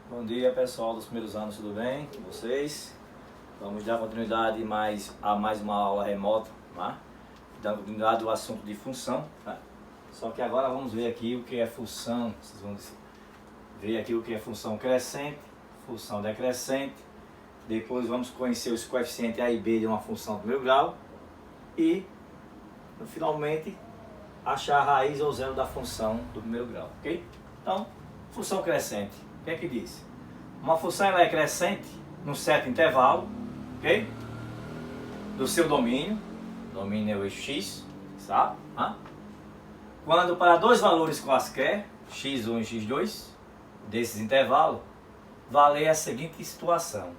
Bom dia, pessoal dos primeiros anos, tudo bem com vocês? Vamos dar continuidade a mais uma aula remota, tá? Dando continuidade ao assunto de função, tá? Só que agora vamos ver aqui o que é função. Vocês vão ver aqui o que é função crescente, função decrescente. Depois vamos conhecer os coeficientes A e B de uma função do primeiro grau. E, finalmente, achar a raiz ou zero da função do primeiro grau, ok? Então, função crescente, o que é que diz? Uma função ela é crescente num certo intervalo, ok? Do seu domínio, domínio é o eixo x, sabe? Quando para dois valores quaisquer, x1 e x2, desses intervalos, valer a seguinte situação.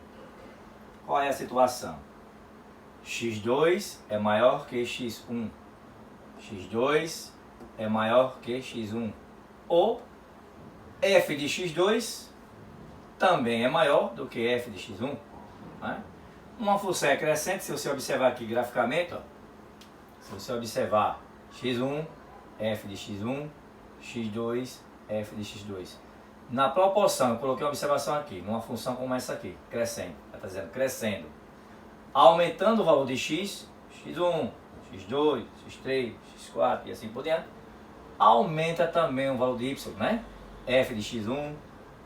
Qual é a situação? x2 é maior que x1. x2 é maior que x1. Ou f de x2 também é maior do que f de x1. Né? Uma função é crescente, se você observar aqui graficamente, ó, se você observar x1, f de x1, x2, f de x2. Na proporção, eu coloquei uma observação aqui, numa função como essa aqui, crescente, está dizendo crescendo. Aumentando o valor de x, x1, x2, x3, x4 e assim por diante, aumenta também o valor de y, né? f de x1,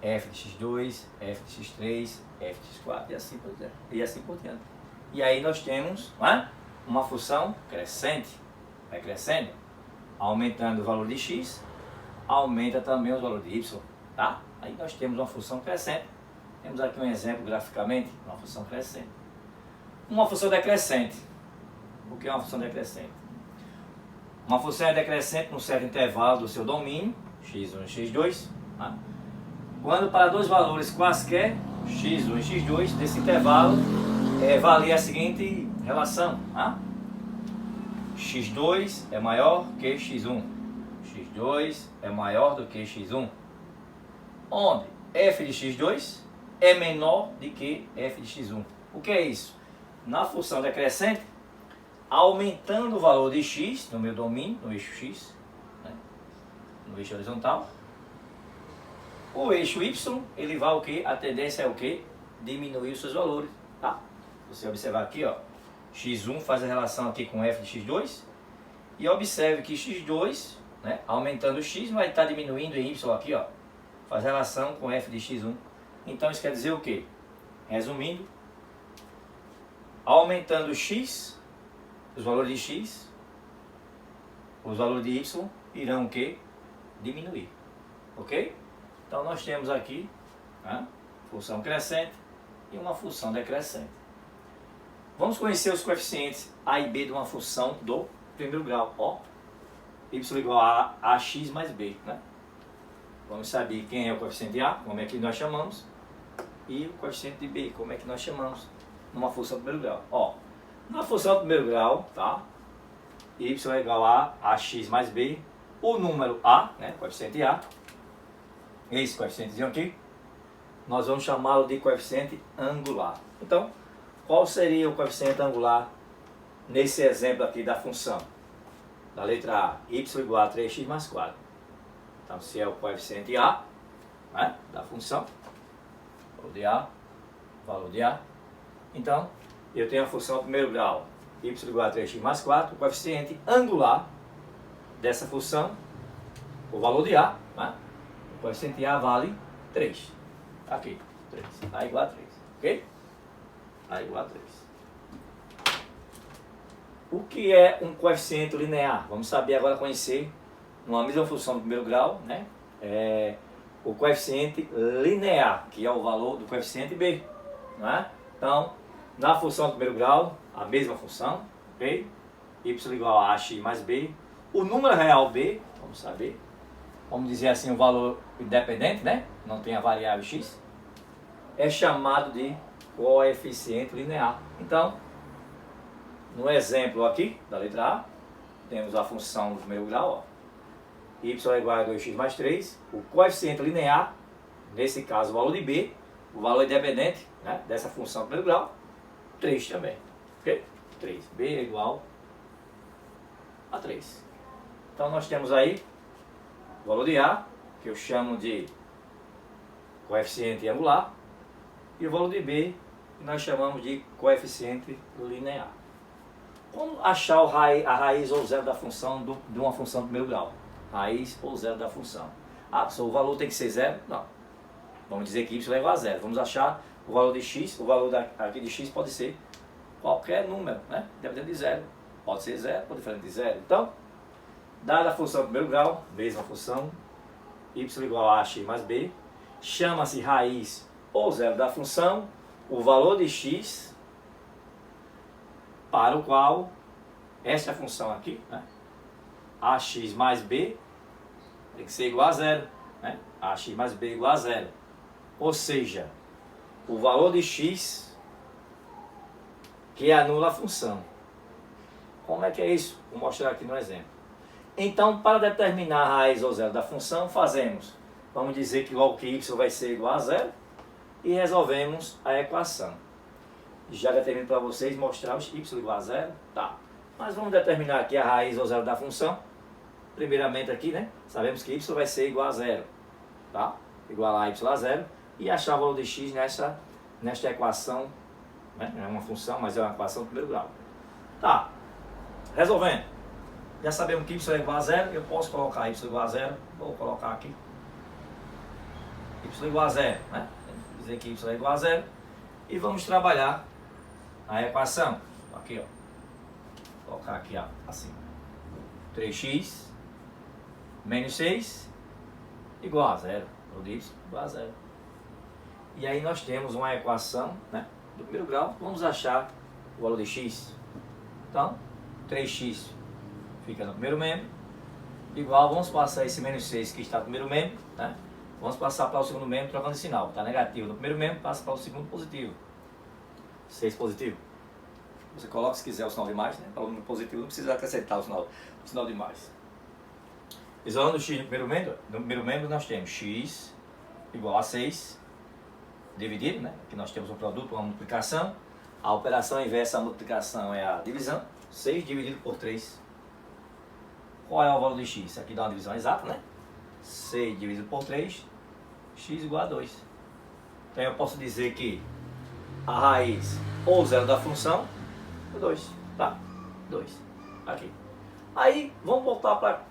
f de x2, f de x3, f de x4 e assim por diante. E aí nós temos, né, uma função crescente, vai crescendo, aumentando o valor de x, aumenta também o valor de y, tá? Aí nós temos uma função crescente. Temos aqui um exemplo graficamente, uma função crescente. Uma função decrescente. O que é uma função decrescente? Uma função é decrescente num certo intervalo do seu domínio, x1 e x2, tá? Quando para dois valores quaisquer, x1 e x2, desse intervalo, valer a seguinte relação. Tá? x2 é maior que x1. x2 é maior do que x1. Onde f de x2 é menor do que f de x1. O que é isso? Na função decrescente, aumentando o valor de x no meu domínio, no eixo x, né, no eixo horizontal, o eixo y, ele vai o que? A tendência é o que? Diminuir os seus valores, tá? Você observar aqui, ó, x1 faz a relação aqui com f de x2, e observe que x2, né, aumentando o x, vai estar diminuindo em y aqui, ó, faz relação com f de x1. Então isso quer dizer o que? Resumindo, aumentando x, os valores de x, os valores de y irão o que? Diminuir, ok? Então nós temos aqui, né, função crescente e uma função decrescente. Vamos conhecer os coeficientes A e B de uma função do primeiro grau. Ó, y igual a ax mais b. Né? Vamos saber quem é o coeficiente de A, como é que nós chamamos, e o coeficiente de B, como é que nós chamamos numa função do primeiro grau. Ó, na função do primeiro grau, tá? Y é igual a ax mais b, o número A, né, coeficiente A, esse coeficientezinho aqui, nós vamos chamá-lo de coeficiente angular. Então, qual seria o coeficiente angular nesse exemplo aqui da função? Da letra A, y igual a 3x mais 4. Então, se é o coeficiente A, né, da função, valor de A, então, eu tenho a função do primeiro grau, y igual a 3x mais 4, o coeficiente angular dessa função, o valor de A, né? O coeficiente A vale 3. Aqui, 3. A igual a 3. Ok? A igual a 3. O que é um coeficiente linear? Vamos saber agora conhecer, numa mesma função do primeiro grau, né? O coeficiente linear, que é o valor do coeficiente B. Né? Então, na função do primeiro grau, a mesma função, ok? Y igual a ax mais b. O número real b, vamos saber, vamos dizer assim, o valor independente, né? Não tem a variável x, é chamado de coeficiente linear. Então, no exemplo aqui, da letra A, temos a função do primeiro grau, ó, y é igual a 2x mais 3, o coeficiente linear, nesse caso o valor de b, o valor independente, né, dessa função do primeiro grau, 3 também, ok? 3, b é igual a 3. Então nós temos aí o valor de A, que eu chamo de coeficiente angular, e o valor de B nós chamamos de coeficiente linear. Como achar a raiz ou zero da função de uma função de primeiro grau? Raiz ou zero da função. Ah, professor, o valor tem que ser zero? Não. Vamos dizer que y é igual a zero. Vamos achar o valor de x, o valor aqui de x pode ser qualquer número, né? Dependendo de zero. Pode ser zero, pode ser diferente de zero. Então, dada a função de primeiro grau, mesma função, y igual a x mais b, chama-se raiz ou zero da função, o valor de x, para o qual esta função aqui, né, ax mais b, tem que ser igual a zero, né? Ax mais b igual a zero. Ou seja, o valor de x que anula a função. Como é que é isso? Vou mostrar aqui no exemplo. Então, para determinar a raiz ou zero da função, vamos dizer que logo que y vai ser igual a zero, e resolvemos a equação. Já determino para vocês mostrar os y igual a zero, tá? Mas vamos determinar aqui a raiz ou zero da função. Primeiramente aqui, né? Sabemos que y vai ser igual a zero, tá? Igual a y a zero, e achar o valor de x nesta equação, né? Não é uma função, mas é uma equação de primeiro grau. Tá, resolvendo. Já sabemos que y é igual a zero, eu posso colocar y igual a zero, vou colocar aqui. Y igual a zero, né? Dizer que y é igual a zero. E vamos trabalhar a equação. Aqui, ó. Vou colocar aqui, ó, assim. 3x menos 6 igual a zero. Eu disse igual a zero. E aí nós temos uma equação, né, do primeiro grau. Vamos achar o valor de x. Então, 3x fica no primeiro membro. Igual, vamos passar esse menos 6 que está no primeiro membro, né? Vamos passar para o segundo membro trocando de sinal. Está negativo no primeiro membro, passa para o segundo positivo. 6 positivo. Você coloca se quiser o sinal de mais, né? Para o número positivo não precisa acrescentar o sinal de mais. Isolando o x no primeiro membro nós temos x igual a 6, dividido, né? Aqui nós temos um produto, uma multiplicação. A operação inversa à multiplicação é a divisão. 6 dividido por 3. Qual é o valor de x? Aqui dá uma divisão exata, né? 6 dividido por 3, x igual a 2. Então eu posso dizer que a raiz ou zero da função é 2, tá? 2, aqui. Aí vamos voltar para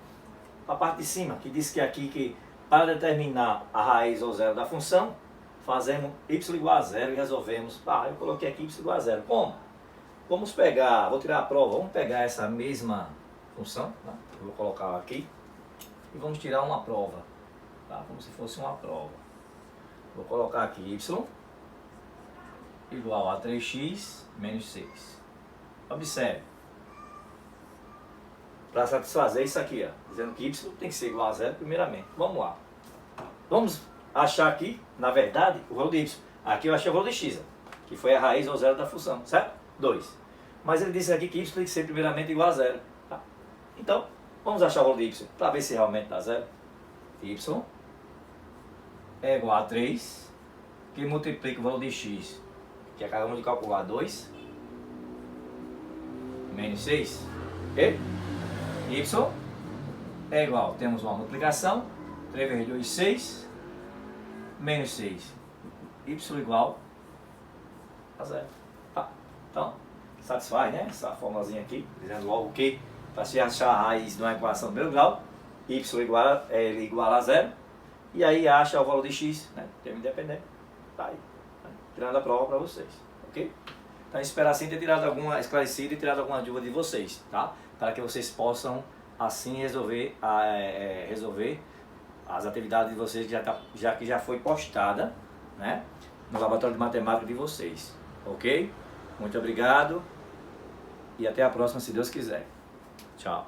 a parte de cima, que diz que aqui que para determinar a raiz ou zero da função, fazemos y igual a zero e resolvemos. Eu coloquei aqui y igual a zero. Como? Vamos pegar, vou tirar a prova, vamos pegar essa mesma função, tá? Eu vou colocar aqui. E vamos tirar uma prova, tá? Como se fosse uma prova. Vou colocar aqui y igual a 3x menos 6. Observe. Para satisfazer isso aqui, ó, dizendo que y tem que ser igual a zero primeiramente. Vamos lá. Vamos achar aqui, na verdade, o valor de y. Aqui eu achei o valor de x, ó, que foi a raiz ou zero da função, certo? 2. Mas ele disse aqui que y tem que ser primeiramente igual a zero. Tá? Então, vamos achar o valor de y para ver se realmente dá zero. Y é igual a 3, que multiplica o valor de x, que acabamos de calcular, 2, menos 6. Ok? Y é igual, temos uma multiplicação, 3 vezes 2, 6, menos 6. Y igual a zero. Tá. Então, satisfaz, né? Essa formulazinha aqui, dizendo logo que para se achar a raiz de uma equação do primeiro grau, y igual a zero, e aí acha o valor de x, né? Termo independente. Tá aí, né? Tirando a prova para vocês, ok? Então espero assim ter tirado esclarecido e tirado alguma dúvida de vocês, tá? Para que vocês possam assim resolver as atividades de vocês que já foi postada, né, no laboratório de matemática de vocês, ok? Muito obrigado e até a próxima, se Deus quiser. Tchau.